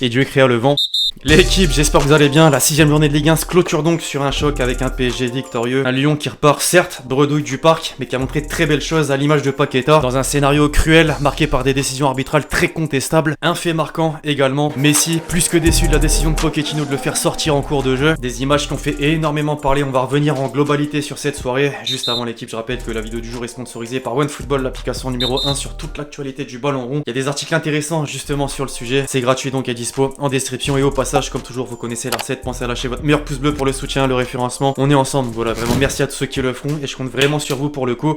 Et Dieu créa le vent. L'équipe, j'espère que vous allez bien. La 6ème journée de Ligue 1 se clôture donc sur un choc avec un PSG victorieux. Un Lyon qui repart, certes, bredouille du parc, mais qui a montré de très belles choses à l'image de Paqueta. Dans un scénario cruel, marqué par des décisions arbitrales très contestables. Un fait marquant également. Messi, plus que déçu de la décision de Pochettino de le faire sortir en cours de jeu. Des images qui ont fait énormément parler. On va revenir en globalité sur cette soirée. Juste avant l'équipe, je rappelle que la vidéo du jour est sponsorisée par OneFootball, l'application numéro 1 sur toute l'actualité du ballon rond. Il y a des articles intéressants justement sur le sujet. C'est gratuit donc à dispo en description. Et au passage, comme toujours, vous connaissez la recette, pensez à lâcher votre meilleur pouce bleu pour le soutien, le référencement. On est ensemble, voilà, vraiment merci à tous ceux qui le font et je compte vraiment sur vous pour le coup.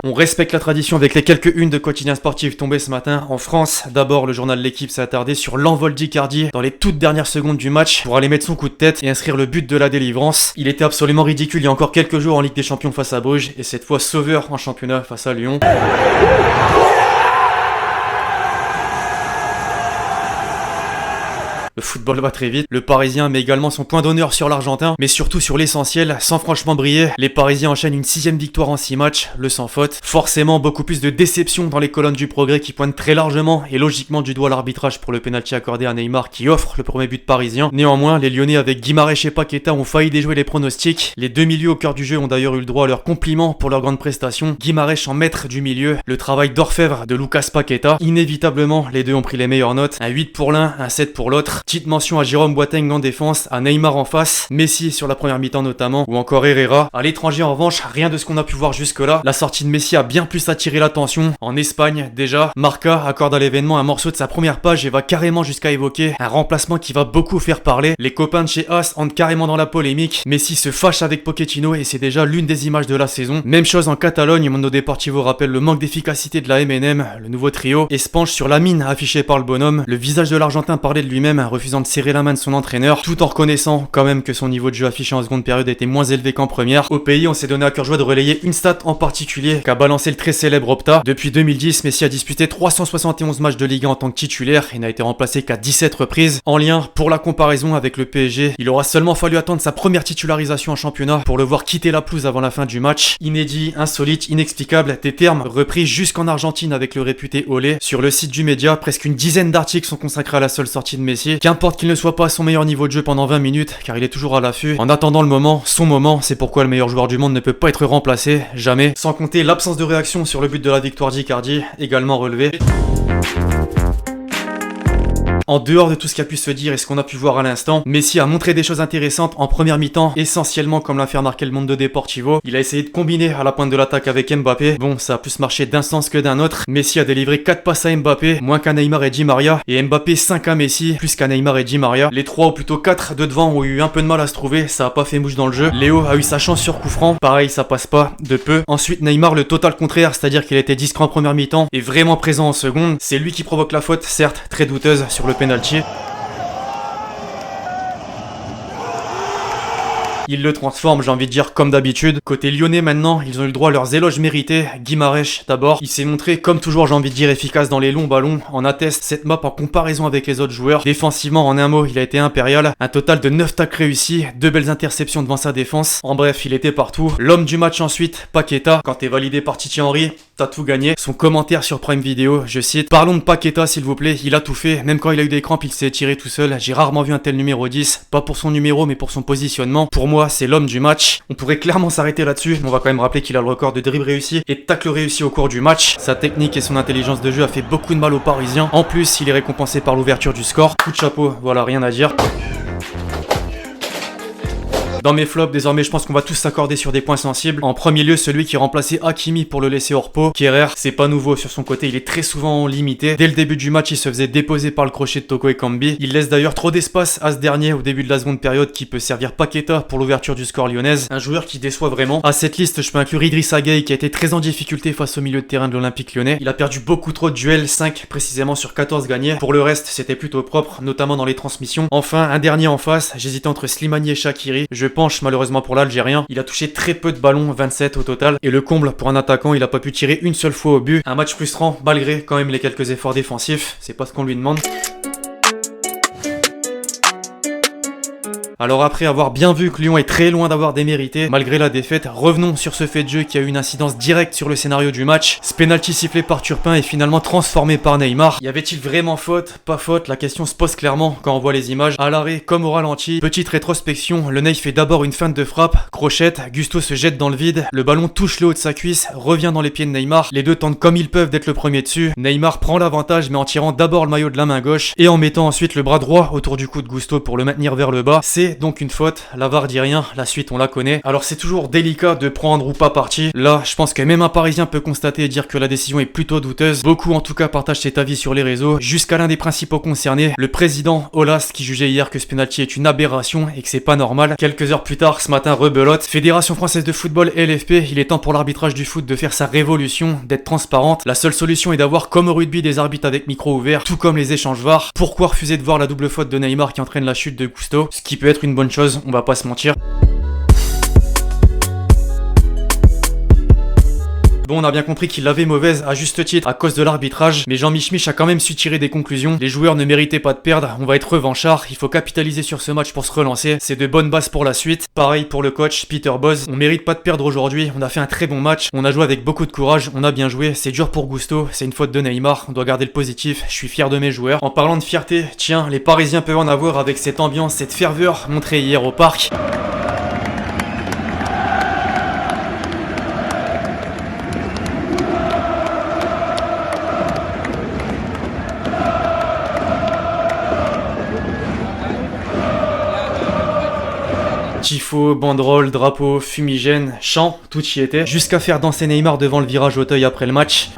On respecte la tradition avec les quelques unes de quotidien sportif tombées ce matin. En France, d'abord, le journal de l'équipe s'est attardé sur l'envol d'Icardi dans les toutes dernières secondes du match pour aller mettre son coup de tête et inscrire le but de la délivrance. Il était absolument ridicule il y a encore quelques jours en Ligue des Champions face à Bruges et cette fois sauveur en championnat face à Lyon. Le football va très vite, le Parisien met également son point d'honneur sur l'Argentin, mais surtout sur l'essentiel, sans franchement briller, les Parisiens enchaînent une 6ème victoire en 6 matchs, le sans faute. Forcément beaucoup plus de déception dans les colonnes du progrès qui pointent très largement et logiquement du doigt l'arbitrage pour le pénalty accordé à Neymar qui offre le premier but parisien. Néanmoins, les Lyonnais avec Guimarães et Paqueta ont failli déjouer les pronostics. Les deux milieux au cœur du jeu ont d'ailleurs eu le droit à leurs compliments pour leur grande prestation. Guimarães en maître du milieu, le travail d'orfèvre de Lucas Paqueta. Inévitablement, les deux ont pris les meilleures notes, un 8 pour l'un, un 7 pour l'autre. Petite mention à Jérôme Boateng en défense, à Neymar en face, Messi sur la première mi-temps notamment, ou encore Herrera. À l'étranger en revanche, rien de ce qu'on a pu voir jusque là. La sortie de Messi a bien plus attiré l'attention. En Espagne déjà, Marca accorde à l'événement un morceau de sa première page et va carrément jusqu'à évoquer un remplacement qui va beaucoup faire parler. Les copains de chez As entrent carrément dans la polémique. Messi se fâche avec Pochettino et c'est déjà l'une des images de la saison. Même chose en Catalogne, Mundo Deportivo rappelle le manque d'efficacité de la MNM, le nouveau trio, et se penche sur la mine affichée par le bonhomme. Le visage de l'Argentin parlait de lui-même, refusant de serrer la main de son entraîneur, tout en reconnaissant quand même que son niveau de jeu affiché en seconde période était moins élevé qu'en première. Au pays, on s'est donné à cœur joie de relayer une stat en particulier qu'a balancé le très célèbre Opta. Depuis 2010, Messi a disputé 371 matchs de Ligue 1 en tant que titulaire et n'a été remplacé qu'à 17 reprises. En lien, pour la comparaison avec le PSG, il aura seulement fallu attendre sa première titularisation en championnat pour le voir quitter la pelouse avant la fin du match. Inédit, insolite, inexplicable, des termes repris jusqu'en Argentine avec le réputé Olé. Sur le site du média, presque une dizaine d'articles sont consacrés à la seule sortie de Messi. Qu'importe qu'il ne soit pas à son meilleur niveau de jeu pendant 20 minutes, car il est toujours à l'affût. En attendant le moment, son moment, c'est pourquoi le meilleur joueur du monde ne peut pas être remplacé, jamais. Sans compter l'absence de réaction sur le but de la victoire d'Icardi, également relevé. En dehors de tout ce qui a pu se dire et ce qu'on a pu voir à l'instant, Messi a montré des choses intéressantes en première mi-temps, essentiellement comme l'a fait remarquer le Mundo Deportivo. Il a essayé de combiner à la pointe de l'attaque avec Mbappé. Bon, ça a plus marché d'un sens que d'un autre. Messi a délivré 4 passes à Mbappé, moins qu'à Neymar et Di Maria, et Mbappé 5 à Messi, plus qu'à Neymar et Di Maria. Les 3 ou plutôt 4 de devant ont eu un peu de mal à se trouver, ça a pas fait mouche dans le jeu. Léo a eu sa chance sur coup franc, pareil ça passe pas, de peu. Ensuite Neymar le total contraire, c'est-à-dire qu'il était discret en première mi-temps et vraiment présent en seconde. C'est lui qui provoque la faute, certes très douteuse sur le penalty. Il le transforme, j'ai envie de dire, comme d'habitude. Côté lyonnais maintenant, ils ont eu le droit à leurs éloges mérités. Guimarães d'abord, il s'est montré comme toujours, j'ai envie de dire, efficace dans les longs ballons. En atteste cette map en comparaison avec les autres joueurs. Défensivement, en un mot, il a été impérial. Un total de 9 tacles réussis, 2 belles interceptions devant sa défense. En bref, il était partout. L'homme du match ensuite, Paqueta. Quand t'es validé par Titi Henry, t'as tout gagné. Son commentaire sur Prime Video, je cite: parlons de Paqueta s'il vous plaît, il a tout fait. Même quand il a eu des crampes, il s'est tiré tout seul. J'ai rarement vu un tel numéro 10. Pas pour son numéro, mais pour son positionnement. Pour moi, c'est l'homme du match. On pourrait clairement s'arrêter là-dessus, mais on va quand même rappeler qu'il a le record de dribbles réussis et de tacles réussis au cours du match. Sa technique et son intelligence de jeu a fait beaucoup de mal aux Parisiens. En plus, il est récompensé par l'ouverture du score. Coup de chapeau, voilà, rien à dire. Dans mes flops, désormais, je pense qu'on va tous s'accorder sur des points sensibles. En premier lieu, celui qui remplaçait Hakimi pour le laisser hors pot. Kehrer, c'est pas nouveau sur son côté, il est très souvent limité. Dès le début du match, il se faisait déposer par le crochet de Toko Ekambi. Il laisse d'ailleurs trop d'espace à ce dernier au début de la seconde période qui peut servir Paqueta pour l'ouverture du score lyonnaise. Un joueur qui déçoit vraiment. À cette liste, je peux inclure Idrissa Gueye qui a été très en difficulté face au milieu de terrain de l'Olympique lyonnais. Il a perdu beaucoup trop de duels, 5 précisément sur 14 gagnés. Pour le reste, c'était plutôt propre, notamment dans les transmissions. Enfin, un dernier en face, j'hésitais entre Slimani et Shaqiri. Je penche malheureusement pour l'Algérien. Il a touché très peu de ballons, 27 au total. Et le comble pour un attaquant, il a pas pu tirer une seule fois au but. Un match frustrant malgré quand même les quelques efforts défensifs. C'est pas ce qu'on lui demande. Alors après avoir bien vu que Lyon est très loin d'avoir démérité, malgré la défaite, revenons sur ce fait de jeu qui a eu une incidence directe sur le scénario du match. Ce penalty sifflé par Turpin est finalement transformé par Neymar. Y avait-il vraiment faute? Pas faute, la question se pose clairement quand on voit les images. À l'arrêt comme au ralenti, petite rétrospection, le Ney fait d'abord une feinte de frappe, crochette, Gusto se jette dans le vide, le ballon touche le haut de sa cuisse, revient dans les pieds de Neymar, les deux tentent comme ils peuvent d'être le premier dessus, Neymar prend l'avantage mais en tirant d'abord le maillot de la main gauche et en mettant ensuite le bras droit autour du cou de Gusto pour le maintenir vers le bas. C'est donc une faute, la VAR dit rien, la suite on la connaît. Alors c'est toujours délicat de prendre ou pas parti, là je pense que même un Parisien peut constater et dire que la décision est plutôt douteuse, beaucoup en tout cas partagent cet avis sur les réseaux, jusqu'à l'un des principaux concernés, le président Olas qui jugeait hier que ce penalty est une aberration et que c'est pas normal. Quelques heures plus tard, ce matin rebelote, Fédération Française de Football LFP, il est temps pour l'arbitrage du foot de faire sa révolution, d'être transparente. La seule solution est d'avoir comme au rugby des arbitres avec micro ouvert, tout comme les échanges VAR. Pourquoi refuser de voir la double faute de Neymar qui entraîne la chute de Gusto? Ce qui peut être une bonne chose, on va pas se mentir. Bon, on a bien compris qu'il l'avait mauvaise à juste titre à cause de l'arbitrage, mais Jean Mich a quand même su tirer des conclusions. Les joueurs ne méritaient pas de perdre, on va être revanchard, il faut capitaliser sur ce match pour se relancer, c'est de bonnes bases pour la suite. Pareil pour le coach Peter Bosz, on mérite pas de perdre aujourd'hui, on a fait un très bon match, on a joué avec beaucoup de courage, on a bien joué, c'est dur pour Gusto, c'est une faute de Neymar, on doit garder le positif, je suis fier de mes joueurs. En parlant de fierté, tiens, les Parisiens peuvent en avoir avec cette ambiance, cette ferveur montrée hier au parc. Tifo, banderole, drapeau, fumigène, chant, tout y était, jusqu'à faire danser Neymar devant le virage Auteuil après le match.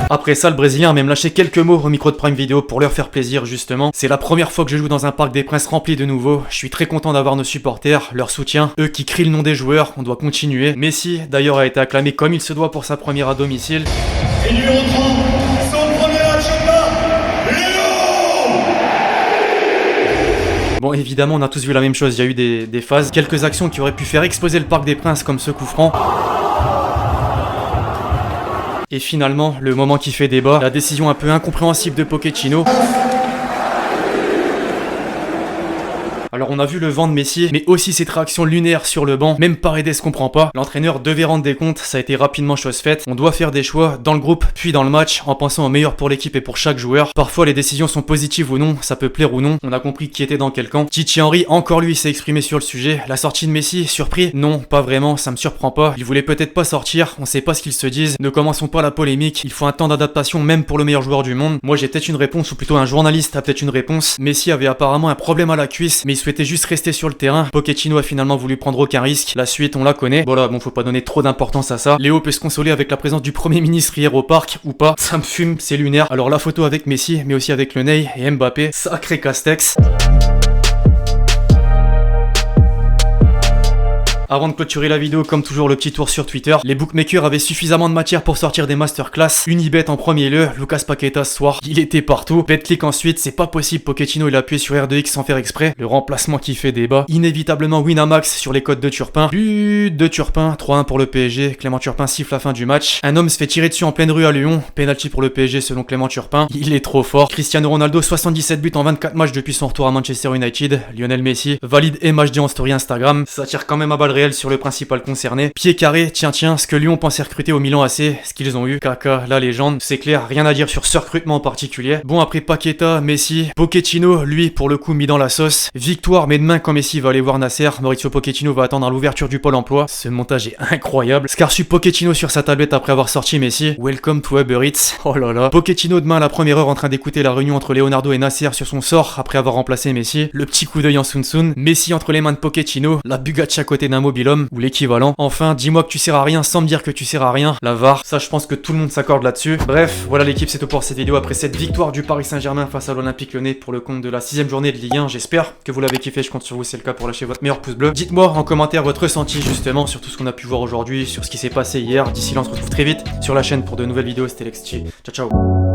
Après ça, le Brésilien a même lâché quelques mots au micro de Prime Video pour leur faire plaisir justement. C'est la première fois que je joue dans un Parc des Princes rempli de nouveaux. Je suis très content d'avoir nos supporters, leur soutien, eux qui crient le nom des joueurs, on doit continuer. Messi d'ailleurs a été acclamé comme il se doit pour sa première à domicile. Et numéro 30, son premier match là, Léo. Bon, évidemment on a tous vu la même chose, il y a eu des phases, quelques actions qui auraient pu faire exploser le Parc des Princes comme ce coup franc. Et finalement, le moment qui fait débat, la décision un peu incompréhensible de Pochettino. Alors on a vu le vent de Messi, mais aussi cette réaction lunaire sur le banc, même Paredes comprend pas. L'entraîneur devait rendre des comptes, ça a été rapidement chose faite. On doit faire des choix dans le groupe, puis dans le match, en pensant au meilleur pour l'équipe et pour chaque joueur. Parfois les décisions sont positives ou non, ça peut plaire ou non, on a compris qui était dans quel camp. Thierry Henry, encore lui, s'est exprimé sur le sujet. La sortie de Messi, surpris? Non, pas vraiment, ça me surprend pas. Il voulait peut-être pas sortir, on sait pas ce qu'ils se disent. Ne commençons pas la polémique, il faut un temps d'adaptation même pour le meilleur joueur du monde. Moi j'ai peut-être une réponse, ou plutôt un journaliste a peut-être une réponse. Messi avait apparemment un problème à la cuisse, mais il souhaitait juste rester sur le terrain. Pochettino a finalement voulu prendre aucun risque. La suite, on la connaît. Voilà, bon, faut pas donner trop d'importance à ça. Léo peut se consoler avec la présence du Premier ministre hier au parc, ou pas. Ça me fume, c'est lunaire. Alors la photo avec Messi, mais aussi avec le Ney et Mbappé. Sacré castex. Avant de clôturer la vidéo, comme toujours, le petit tour sur Twitter. Les bookmakers avaient suffisamment de matière pour sortir des masterclass. Unibet en premier lieu, Lucas Paqueta ce soir, il était partout. BetClick ensuite, c'est pas possible, Pochettino il a appuyé sur R2X sans faire exprès. Le remplacement qui fait débat. Inévitablement Winamax sur les codes de Turpin. But de Turpin, 3-1 pour le PSG. Clément Turpin siffle la fin du match. Un homme se fait tirer dessus en pleine rue à Lyon. Penalty pour le PSG selon Clément Turpin. Il est trop fort. Cristiano Ronaldo, 77 buts en 24 matchs depuis son retour à Manchester United. Lionel Messi valide MHD en story Instagram. Ça tire quand même à balles réel sur le principal concerné. Pied carré, tiens, ce que Lyon pensait recruter au Milan AC, ce qu'ils ont eu. Kaka, la légende, c'est clair, rien à dire sur ce recrutement en particulier. Bon, après Paqueta, Messi, Pochettino, lui, pour le coup, mis dans la sauce. Victoire, mais demain, quand Messi va aller voir Nasser, Maurizio Pochettino va attendre à l'ouverture du Pôle emploi. Ce montage est incroyable. Scarsu Pochettino sur sa tablette après avoir sorti Messi. Welcome to Uber Eats. Oh là là. Pochettino demain à la première heure en train d'écouter la réunion entre Leonardo et Nasser sur son sort après avoir remplacé Messi. Le petit coup d'œil en Sun Sun. Messi entre les mains de Pochettino. La Bugatti à côté d'un mobil-homme ou l'équivalent. Enfin, dis-moi que tu sers à rien sans me dire que tu sers à rien. La VAR, ça je pense que tout le monde s'accorde là-dessus. Bref, voilà l'équipe, c'est tout pour cette vidéo après cette victoire du Paris Saint-Germain face à l'Olympique Lyonnais pour le compte de la 6ème journée de Ligue 1. J'espère que vous l'avez kiffé, je compte sur vous, c'est le cas, pour lâcher votre meilleur pouce bleu. Dites-moi en commentaire votre ressenti justement sur tout ce qu'on a pu voir aujourd'hui, sur ce qui s'est passé hier. D'ici là, on se retrouve très vite sur la chaîne pour de nouvelles vidéos. C'était Lexchi. Ciao ciao.